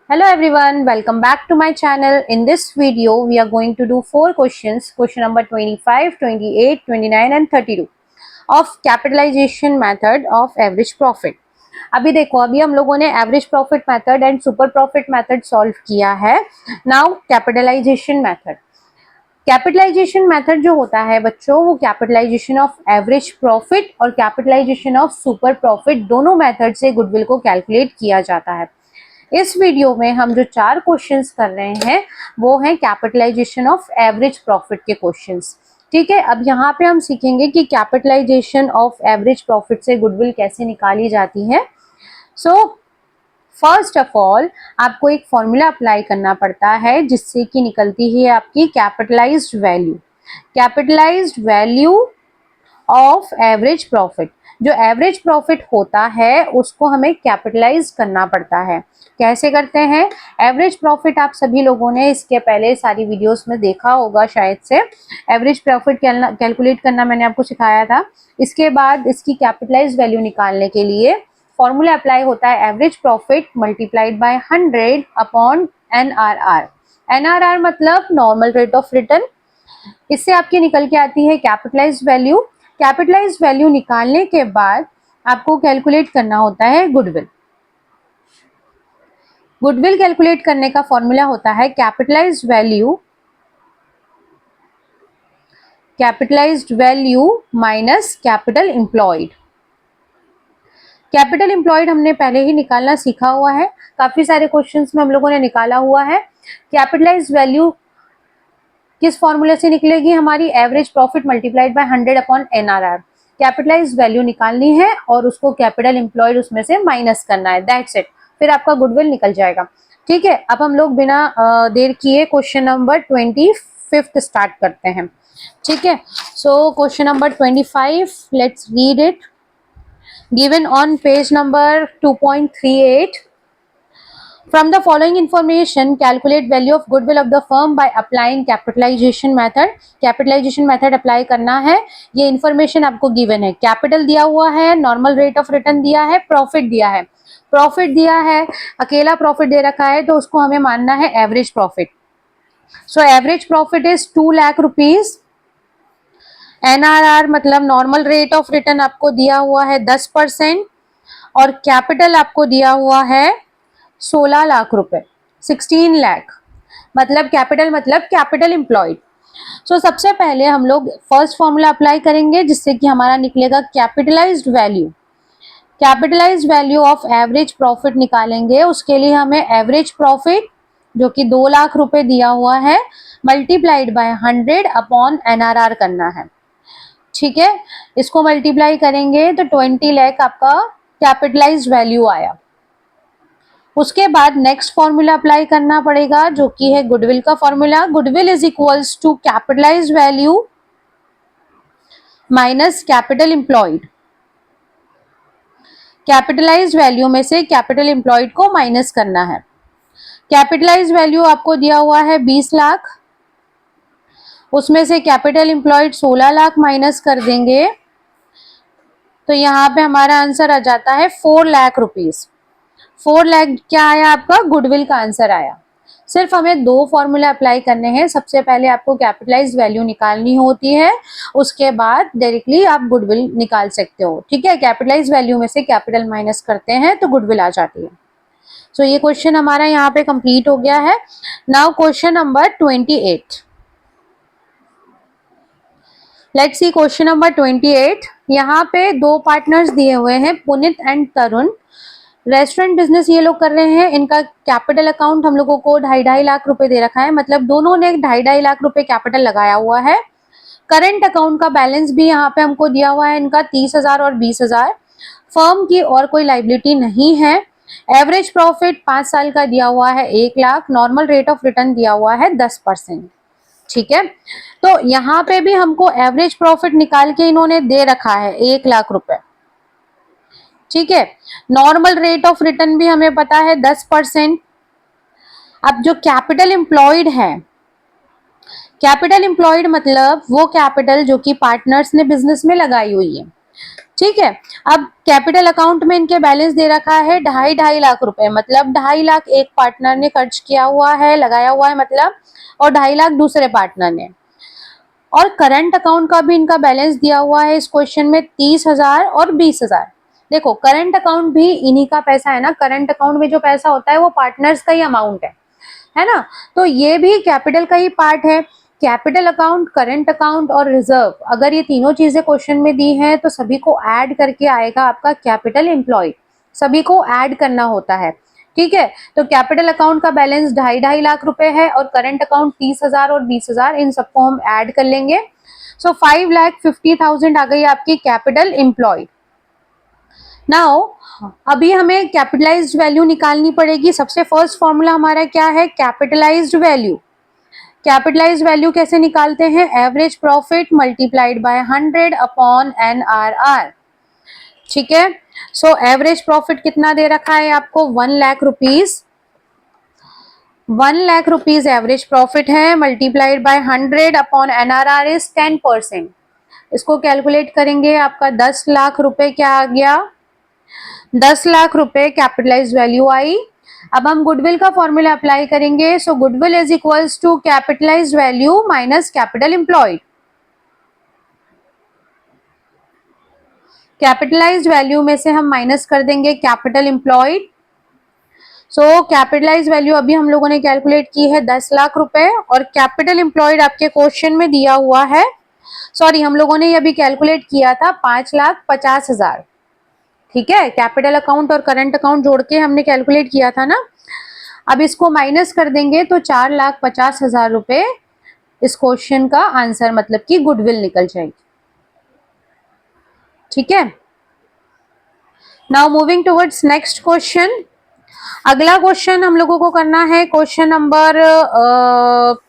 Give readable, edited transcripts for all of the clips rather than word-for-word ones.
Hello everyone, welcome back to my channel. In this video, we are going to do 4 questions, question number 25, 28, 29 and 32 of capitalization method of average profit. अभी हम लोगों ने average profit method and super profit method solve किया है. Now capitalization method. Capitalization method जो होता है बच्चों, वो कैपिटलाइजेशन ऑफ एवरेज प्रॉफिट और कैपिटलाइजेशन ऑफ सुपर प्रॉफिट दोनों मेथड से गुडविल को कैलकुलेट किया जाता है. इस वीडियो में हम जो 4 क्वेश्चंस कर रहे हैं वो हैं कैपिटलाइजेशन ऑफ एवरेज प्रॉफिट के क्वेश्चंस. ठीक है, अब यहाँ पे हम सीखेंगे कि कैपिटलाइजेशन ऑफ एवरेज प्रॉफिट से गुडविल कैसे निकाली जाती है. सो फर्स्ट ऑफ ऑल आपको एक फॉर्मूला अप्लाई करना पड़ता है जिससे कि निकलती है आपकी capitalised value. Capitalised value of average profit. जो एवरेज प्रॉफिट होता है उसको हमें कैपिटलाइज करना पड़ता है. कैसे करते हैं? एवरेज प्रॉफिट आप सभी लोगों ने इसके पहले सारी वीडियोस में देखा होगा शायद से. एवरेज प्रॉफिट कैलकुलेट करना मैंने आपको सिखाया था. इसके बाद इसकी कैपिटलाइज वैल्यू निकालने के लिए फॉर्मूला अप्लाई होता है average profit multiplied by 100 upon NRR. NRR मतलब नॉर्मल रेट ऑफ रिटर्न. इससे आपकी निकल के आती है कैपिटलाइज वैल्यू. कैपिटलाइज वैल्यू निकालने के बाद आपको कैलकुलेट करना होता है गुडविल. गुडविल कैलकुलेट करने का फॉर्मूला होता है capitalised value minus capital employed. Capital employed हमने पहले ही निकालना सीखा हुआ है, काफी सारे क्वेश्चंस में हम लोगों ने निकाला हुआ है. कैपिटलाइज्ड वैल्यू किस फॉर्मूले से निकलेगी? हमारी average profit multiplied by 100 upon NRR. Capitalised value निकालनी है और उसको कैपिटल एम्प्लॉयड उसमें से माइनस करना है. That's it. फिर आपका गुडविल निकल जाएगा. ठीक है, अब हम लोग बिना देर किए क्वेश्चन नंबर 25 स्टार्ट करते हैं. ठीक है, so question number 25, let's read it. Given on page number 2.38. From the following information, calculate value of goodwill of the firm by applying capitalization method. Capitalization method apply करना है. ये information आपको given है. Capital दिया हुआ है, normal rate of return दिया है, profit दिया है. Profit दिया है, अकेला profit दे रखा है तो उसको हमें मानना है average profit. So average profit is 2 lakh rupees. NRR मतलब normal rate of return आपको दिया हुआ है 10% और capital आपको दिया हुआ है 16 लाख रुपए, 16 लाख. मतलब कैपिटल एम्प्लॉयड. सो सबसे पहले हम लोग फर्स्ट फॉर्मूला अप्लाई करेंगे जिससे कि हमारा निकलेगा capitalised value. Capitalised value of average profit निकालेंगे. उसके लिए हमें एवरेज प्रॉफिट जो कि 2 लाख रुपए दिया हुआ है मल्टीप्लाइड बाय 100 अपॉन NRR करना है. ठीक है, इसको मल्टीप्लाई करेंगे तो 20 लाख आपका कैपिटलाइज्ड वैल्यू आया. उसके बाद नेक्स्ट फॉर्मूला अप्लाई करना पड़ेगा जो कि है गुडविल का formula. Goodwill is equals to capitalised value minus capital employed. Capitalised value में से कैपिटल एम्प्लॉयड को माइनस करना है. कैपिटलाइज्ड वैल्यू आपको दिया हुआ है 20 लाख. उसमें से कैपिटल एम्प्लॉयड 16 लाख माइनस कर देंगे तो यहाँ पे हमारा आंसर आ जाता है 4 लाख रुपीज. 4 लाख क्या आया? आपका गुडविल का आंसर आया. सिर्फ हमें 2 फॉर्मूला अप्लाई करने हैं. सबसे पहले आपको कैपिटलाइज्ड वैल्यू निकालनी होती है, उसके बाद डायरेक्टली आप गुडविल निकाल सकते हो. ठीक है, कैपिटलाइज्ड वैल्यू में से कैपिटल माइनस करते हैं तो गुडविल आ जाती है. सो ये क्वेश्चन हमारा यहाँ पे कंप्लीट हो गया है. Now question number 28. Let's see question number 28. यहाँ पे 2 पार्टनर्स दिए हुए हैं, पुनित एंड तरुण. रेस्टोरेंट बिजनेस ये लोग कर रहे हैं. इनका कैपिटल अकाउंट हम लोगों को 2.5 लाख रुपए दे रखा है. मतलब दोनों ने 2.5 लाख रुपए कैपिटल लगाया हुआ है. करंट अकाउंट का बैलेंस भी यहाँ पे हमको दिया हुआ है इनका 30,000 और 20,000. फर्म की और कोई लाइबिलिटी नहीं है. एवरेज प्रॉफिट 5 साल का दिया हुआ है 1 lakh. Normal rate of return दिया हुआ है 10%. ठीक है, तो यहाँ पे भी हमको एवरेज प्रॉफिट निकाल के इन्होंने दे रखा है 1 लाख रुपए. ठीक है, नॉर्मल रेट ऑफ रिटर्न भी हमें पता है 10%. अब जो कैपिटल एम्प्लॉयड है, कैपिटल एम्प्लॉयड मतलब वो कैपिटल जो कि पार्टनर्स ने बिजनेस में लगाई हुई है. ठीक है। अब कैपिटल अकाउंट में इनके बैलेंस दे रखा है 2.5 लाख रुपए, मतलब 2.5 लाख एक पार्टनर ने खर्च किया हुआ है, लगाया हुआ है मतलब, और 2.5 लाख दूसरे पार्टनर ने। और करंट अकाउंट का भी इनका बैलेंस दिया हुआ है इस क्वेश्चन में 30,000 और 20,000। देखो करंट अकाउंट भी इन्हीं का पैसा है ना, करंट अकाउंट में जो पैसा होता है वो पार्टनर्स का ही अमाउंट है ना, तो ये भी कैपिटल का ही पार्ट है। कैपिटल अकाउंट, करंट अकाउंट और रिजर्व, अगर ये तीनों चीजें क्वेश्चन में दी हैं तो सभी को ऐड करके आएगा आपका कैपिटल एम्प्लॉय, सभी को ऐड करना होता है। ठीक है, तो कैपिटल अकाउंट का बैलेंस 2.5 लाख रुपए है और करंट अकाउंट 30,000 और 20,000, इन सबको हम ऐड कर लेंगे। सो 5,50,000 आ गई आपकी कैपिटल एम्प्लॉय। नाउ अभी हमें कैपिटलाइज्ड वैल्यू निकालनी पड़ेगी। सबसे फर्स्ट फॉर्मूला हमारा क्या है, कैपिटलाइज्ड वैल्यू। कैपिटलाइज्ड वैल्यू कैसे निकालते हैं, average profit multiplied by 100 upon NRR। ठीक है, सो एवरेज प्रॉफिट कितना दे रखा है आपको, 1 lakh rupees, 1 lakh rupees average profit है, multiplied by 100 upon NRR is 10%। इसको कैलकुलेट करेंगे, आपका 10 लाख रुपए क्या आ गया, 10 लाख रुपए कैपिटलाइज्ड वैल्यू आई। अब हम गुडविल का फॉर्मूला अप्लाई करेंगे। So goodwill is equals to capitalised value minus capital employed. Capitalised value में से हम माइनस कर देंगे capital employed. So capitalised value अभी हम लोगों ने कैलकुलेट की है 10 लाख रुपए, और कैपिटल एम्प्लॉयड आपके क्वेश्चन में दिया हुआ है, सॉरी हम लोगों ने ये अभी कैलकुलेट किया था 5,50,000। ठीक है, कैपिटल अकाउंट और करंट अकाउंट जोड़ के हमने कैलकुलेट किया था ना। अब इसको माइनस कर देंगे तो 4,50,000 रुपए इस क्वेश्चन का आंसर, मतलब कि गुडविल निकल जाएगी। ठीक है, now moving towards next question. अगला क्वेश्चन हम लोगों को करना है question number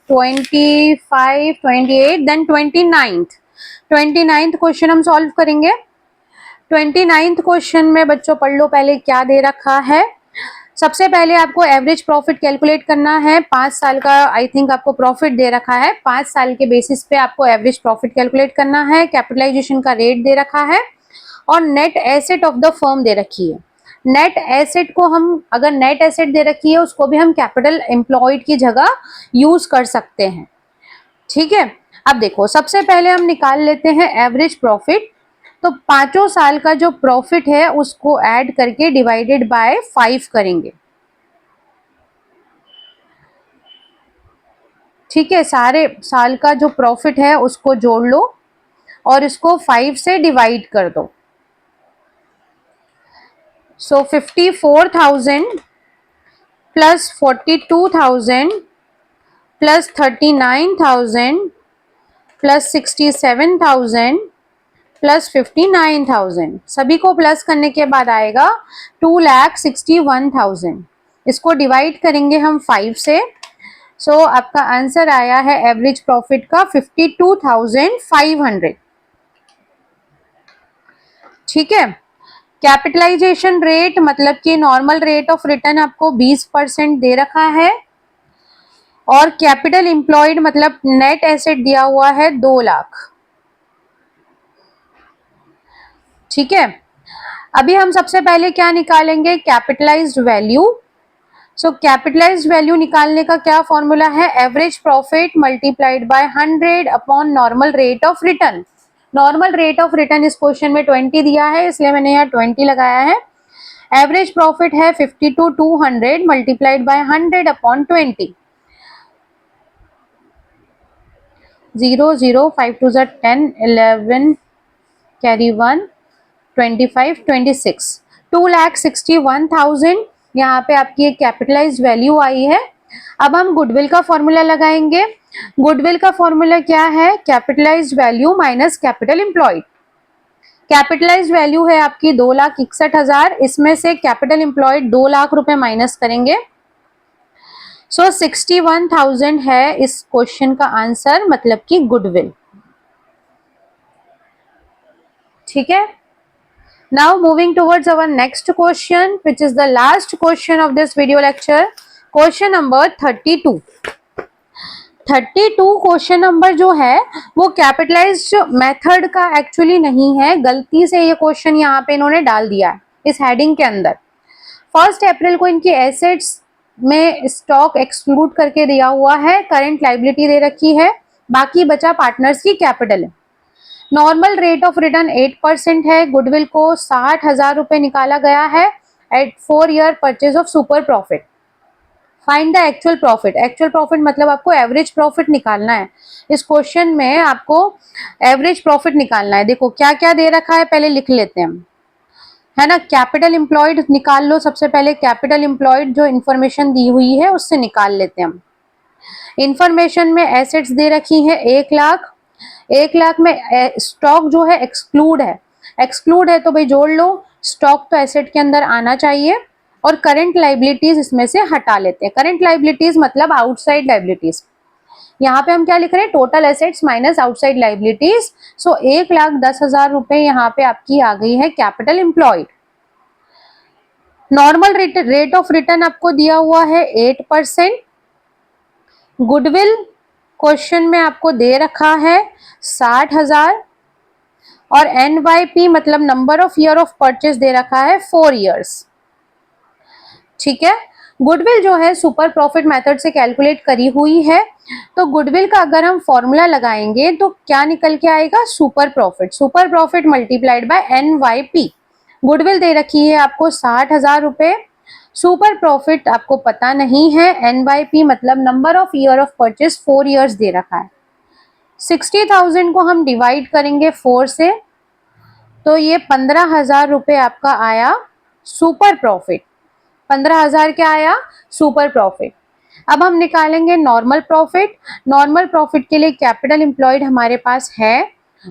25, 28, then 29th question हम सॉल्व करेंगे। 29th क्वेश्चन में बच्चों पढ़ लो पहले क्या दे रखा है। सबसे पहले आपको एवरेज प्रॉफिट कैलकुलेट करना है। 5 साल का आई थिंक आपको प्रॉफिट दे रखा है, 5 साल के बेसिस पे आपको एवरेज प्रॉफिट कैलकुलेट करना है। कैपिटलाइजेशन का रेट दे रखा है और net asset of the firm दे रखी है। नेट एसेट को हम, अगर नेट एसेट दे रखी है उसको भी हम कैपिटल एम्प्लॉयड की जगह यूज कर सकते हैं। ठीक है, अब देखो सबसे पहले हम निकाल लेते हैं एवरेज प्रॉफिट। तो 5 साल का जो प्रॉफिट है उसको ऐड करके डिवाइडेड बाय 5 करेंगे। ठीक है, सारे साल का जो प्रॉफिट है उसको जोड़ लो और इसको 5 से डिवाइड कर दो। सो 54,000 प्लस 42,000 प्लस 39,000 प्लस 67,000 प्लस 59,000, सभी को प्लस करने के बाद आएगा 2,61,000। इसको डिवाइड करेंगे हम 5 से। सो आपका आंसर आया है एवरेज प्रॉफिट का 52,500। ठीक है, कैपिटलाइजेशन रेट मतलब कि नॉर्मल रेट ऑफ रिटर्न आपको 20% दे रखा है, और कैपिटल एम्प्लॉयड मतलब नेट एसेट दिया हुआ है 2 लाख। ठीक है, अभी हम सबसे पहले क्या निकालेंगे, कैपिटलाइज्ड वैल्यू। सो कैपिटलाइज्ड वैल्यू निकालने का क्या फॉर्मूला है, average profit multiplied by 100 upon normal rate of return. Normal rate of return इस क्वेश्चन में 20 दिया है, इसलिए मैंने यहाँ 20 लगाया है। एवरेज प्रॉफिट है 52,200 मल्टीप्लाइड बाय 100 अपॉन 20। 0 0 5 2 10 11 कैरी 1 25 26 2,61,000 यहाँ पे आपकी एक कैपिटलाइज्ड वैल्यू आई है। अब हम गुडविल का फॉर्मूला लगाएंगे। गुडविल का फॉर्मूला क्या है, capitalised value minus capital employed. Capitalised value है आपकी 2,61,000, इसमें से कैपिटल एम्प्लॉयड 2 लाख रुपए माइनस करेंगे। सो 61,000 है इस क्वेश्चन का आंसर, मतलब कि गुडविल। ठीक है, now moving towards our next question, which is the last question of this video lecture, question number 32. 32 question number जो है वो कैपिटलाइज्ड मेथड का एक्चुअली नहीं है, गलती से ये क्वेश्चन यहाँ पे इन्होंने डाल दिया है इस हेडिंग के अंदर। 1 अप्रैल को इनकी एसेट्स में स्टॉक एक्सक्लूड करके दिया हुआ है, करंट लाइबिलिटी दे रखी है, बाकी बचा पार्टनर्स की कैपिटल है। नॉर्मल रेट ऑफ रिटर्न 8% है, गुडविल को 60,000 रुपए निकाला गया है at 4 year purchase of super profit. Find the actual profit. Actual profit मतलब आपको एवरेज प्रॉफिट निकालना है। इस क्वेश्चन में आपको एवरेज प्रॉफिट निकालना है। देखो क्या क्या दे रखा है, पहले लिख लेते हैं, है ना। कैपिटल एम्प्लॉयड निकाल लो सबसे पहले। कैपिटल एम्प्लॉयड जो इंफॉर्मेशन दी हुई है उससे निकाल लेते हैं हम। इंफॉर्मेशन में एसेट्स दे रखी है 1 लाख। 1 लाख में स्टॉक जो है एक्सक्लूड है। एक्सक्लूड है तो भाई जोड़ लो, स्टॉक तो एसेट के अंदर आना चाहिए। और करंट लाइबिलिटीज इसमें से हटा लेते हैं। करंट लाइबिलिटीज मतलब आउटसाइड लाइबिलिटीज। यहाँ पे हम क्या लिख रहे हैं, total assets minus outside liabilities. So 1,10,000 रुपए यहाँ पे आपकी आ गई है capital employed. Normal rate of return आपको दिया हुआ है 8%। गुडविल क्वेश्चन में आपको दे रखा है 60,000 और NYP मतलब number of year of purchase दे रखा है 4 इयर्स। ठीक है। गुडविल जो है सुपर प्रॉफिट मेथड से कैलकुलेट करी हुई है, तो गुडविल का अगर हम फॉर्मूला लगाएंगे तो क्या निकल के आएगा, super profit. Super profit multiplied by NYP। Goodwill दे रखी है आपको 60,000 रुपए, सुपर प्रॉफिट आपको पता नहीं है, NYP मतलब number of year of purchase 4 years they रखा है। 60,000 को हम डिवाइड करेंगे 4 से, तो ये 15,000 रुपए आपका आया सुपर प्रॉफिट। 15,000 क्या आया, सुपर प्रॉफिट। अब हम निकालेंगे नॉर्मल प्रॉफिट। नॉर्मल प्रॉफिट के लिए कैपिटल एम्प्लॉयड हमारे पास है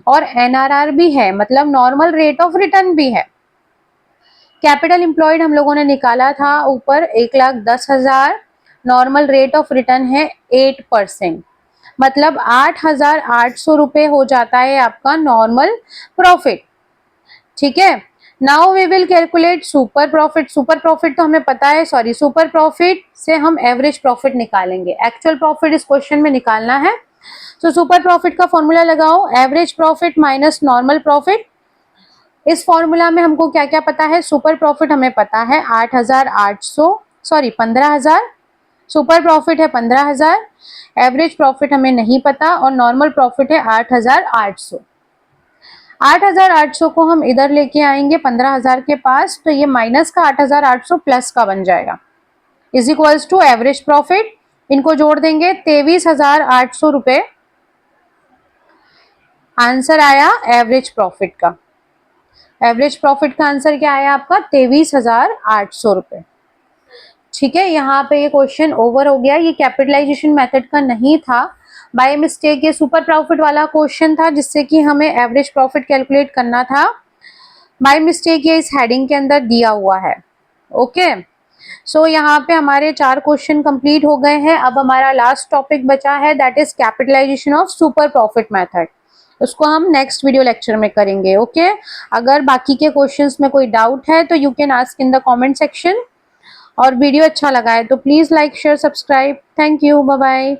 और NRR भी है, मतलब नॉर्मल रेट ऑफ रिटर्न भी है। कैपिटल एम्प्लॉयड हम लोगों ने निकाला था ऊपर 1,10,000, नॉर्मल रेट ऑफ रिटर्न है 8%, मतलब 8,800 रुपए हो जाता है आपका नॉर्मल प्रॉफिट। ठीक है। Now we will calculate super profit. Super profit तो हमें पता है, सॉरी, सुपर प्रॉफिट से हम एवरेज प्रॉफिट निकालेंगे। एक्चुअल प्रॉफिट इस क्वेश्चन में निकालना है, तो सुपर प्रॉफिट का फॉर्मूला लगाओ, average profit minus normal profit. इस फॉर्मूला में हमको क्या क्या पता है, सुपर प्रॉफिट हमें पता है 15,000, सुपर प्रॉफिट है 15,000, एवरेज प्रॉफिट हमें नहीं पता और नॉर्मल प्रॉफिट है 8,800। 8,800 को हम इधर लेके आएंगे 15,000 के पास, तो ये माइनस का 8,800 प्लस का बन जाएगा, is equals to average profit. इनको जोड़ देंगे 23,800 रुपए आंसर आया एवरेज प्रॉफिट का। एवरेज प्रॉफिट का आंसर क्या आया आपका, 23,800 रुपए। ठीक है। यहाँ पे ये क्वेश्चन ओवर हो गया। ये कैपिटलाइजेशन मेथड का नहीं था, बाय मिस्टेक ये सुपर प्रॉफिट वाला क्वेश्चन था जिससे कि हमें एवरेज प्रॉफिट कैलकुलेट करना था। बाय मिस्टेक ये इस हेडिंग के अंदर दिया हुआ है। ओके। सो यहाँ पे हमारे 4 क्वेश्चन कंप्लीट हो गए हैं। अब हमारा लास्ट टॉपिक बचा है, that is capitalization of super profit method. उसको हम नेक्स्ट वीडियो लेक्चर में करेंगे। ओके। अगर बाकी के क्वेश्चंस में कोई डाउट है तो you can ask in the comment section. और वीडियो अच्छा लगा है तो please like share subscribe. Thank you, bye bye.